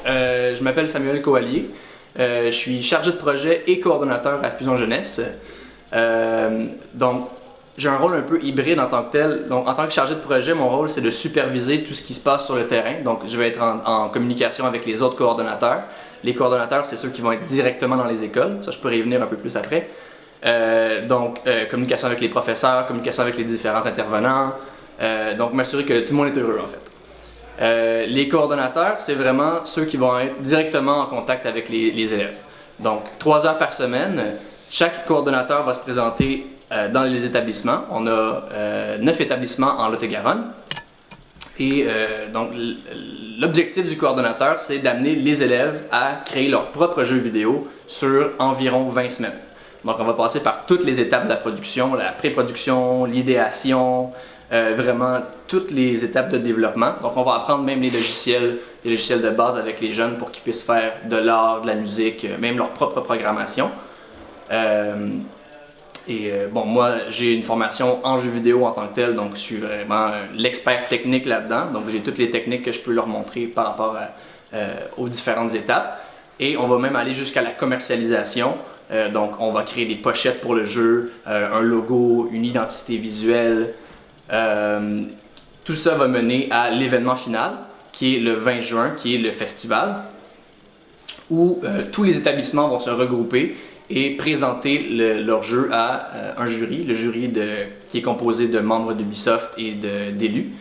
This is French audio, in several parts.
Je m'appelle Samuel Coallier. Je suis chargé de projet et coordonnateur à Fusion Jeunesse. Donc, j'ai un rôle un peu hybride en tant que tel. Donc, en tant que chargé de projet, mon rôle, c'est de superviser tout ce qui se passe sur le terrain. Donc, je vais être en communication avec les autres coordonnateurs. Les coordonnateurs, c'est ceux qui vont être directement dans les écoles. Ça, je pourrais y venir un peu plus après. Communication avec les professeurs, communication avec les différents intervenants. Donc, m'assurer que tout le monde est heureux, en fait. Les coordonnateurs, c'est vraiment ceux qui vont être directement en contact avec les élèves. Donc, 3 heures par semaine, chaque coordonnateur va se présenter dans les établissements. On a 9 établissements en Lot-et-Garonne. Et donc, l'objectif du coordonnateur, c'est d'amener les élèves à créer leur propre jeu vidéo sur environ 20 semaines. Donc, on va passer par toutes les étapes de la production, la pré-production, l'idéation, vraiment toutes les étapes de développement. Donc, on va apprendre même les logiciels de base avec les jeunes pour qu'ils puissent faire de l'art, de la musique, même leur propre programmation. Moi, j'ai une formation en jeu vidéo en tant que tel, donc je suis vraiment l'expert technique là-dedans. Donc, j'ai toutes les techniques que je peux leur montrer par rapport aux différentes étapes. Et on va même aller jusqu'à la commercialisation. Donc, on va créer des pochettes pour le jeu, un logo, une identité visuelle. Tout ça va mener à l'événement final, qui est le 20 juin, qui est le festival, où tous les établissements vont se regrouper et présenter leur jeu à un jury, le jury qui est composé de membres d'Ubisoft et d'élus.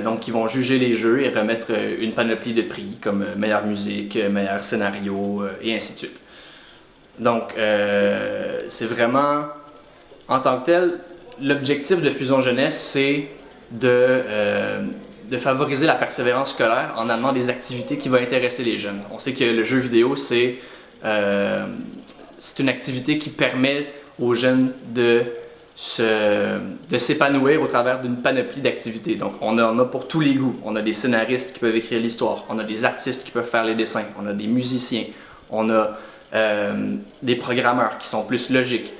Donc, qui vont juger les jeux et remettre une panoplie de prix comme meilleure musique, meilleur scénario et ainsi de suite. Donc, c'est vraiment, en tant que tel, l'objectif de Fusion Jeunesse, c'est de favoriser la persévérance scolaire en amenant des activités qui vont intéresser les jeunes. On sait que le jeu vidéo, c'est une activité qui permet aux jeunes de s'épanouir au travers d'une panoplie d'activités. Donc, on en a pour tous les goûts. On a des scénaristes qui peuvent écrire l'histoire, on a des artistes qui peuvent faire les dessins, on a des musiciens, on a des programmeurs qui sont plus logiques.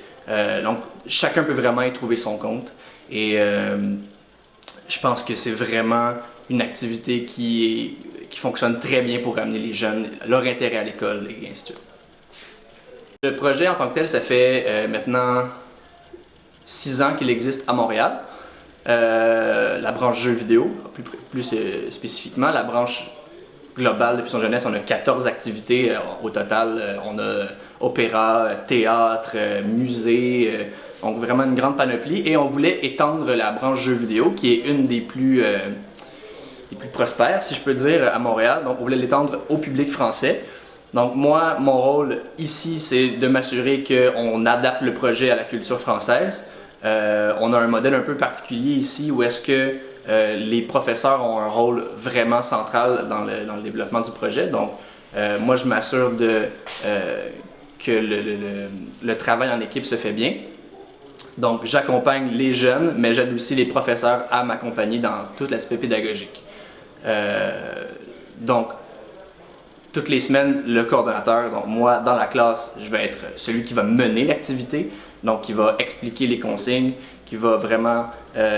Donc, chacun peut vraiment y trouver son compte. Et je pense que c'est vraiment une activité qui fonctionne très bien pour amener les jeunes, leur intérêt à l'école et ainsi de suite. Le projet en tant que tel, ça fait maintenant 6 ans qu'il existe à Montréal. La branche jeux vidéo, plus spécifiquement, la branche globale de Fusion Jeunesse, on a 14 activités au total. On a opéra, théâtre, musée, donc vraiment une grande panoplie. Et on voulait étendre la branche jeux vidéo, qui est une des plus prospères, si je peux dire, à Montréal. Donc on voulait l'étendre au public français. Donc moi, mon rôle ici, c'est de m'assurer qu'on adapte le projet à la culture française. On a un modèle un peu particulier ici où est-ce que les professeurs ont un rôle vraiment central dans le développement du projet. Donc moi, je m'assure que le travail en équipe se fait bien. Donc j'accompagne les jeunes, mais j'aide aussi les professeurs à m'accompagner dans tout l'aspect pédagogique. Donc, toutes les semaines, le coordonnateur, donc moi, dans la classe, je vais être celui qui va mener l'activité, donc qui va expliquer les consignes, qui va vraiment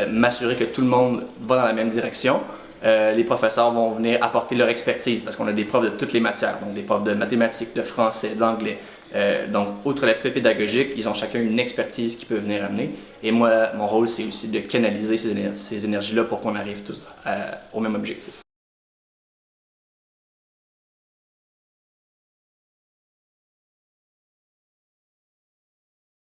m'assurer que tout le monde va dans la même direction. Les professeurs vont venir apporter leur expertise, parce qu'on a des profs de toutes les matières, donc des profs de mathématiques, de français, d'anglais. Donc, outre l'aspect pédagogique, ils ont chacun une expertise qu'ils peuvent venir amener. Et moi, mon rôle, c'est aussi de canaliser ces énergies-là pour qu'on arrive tous au même objectif.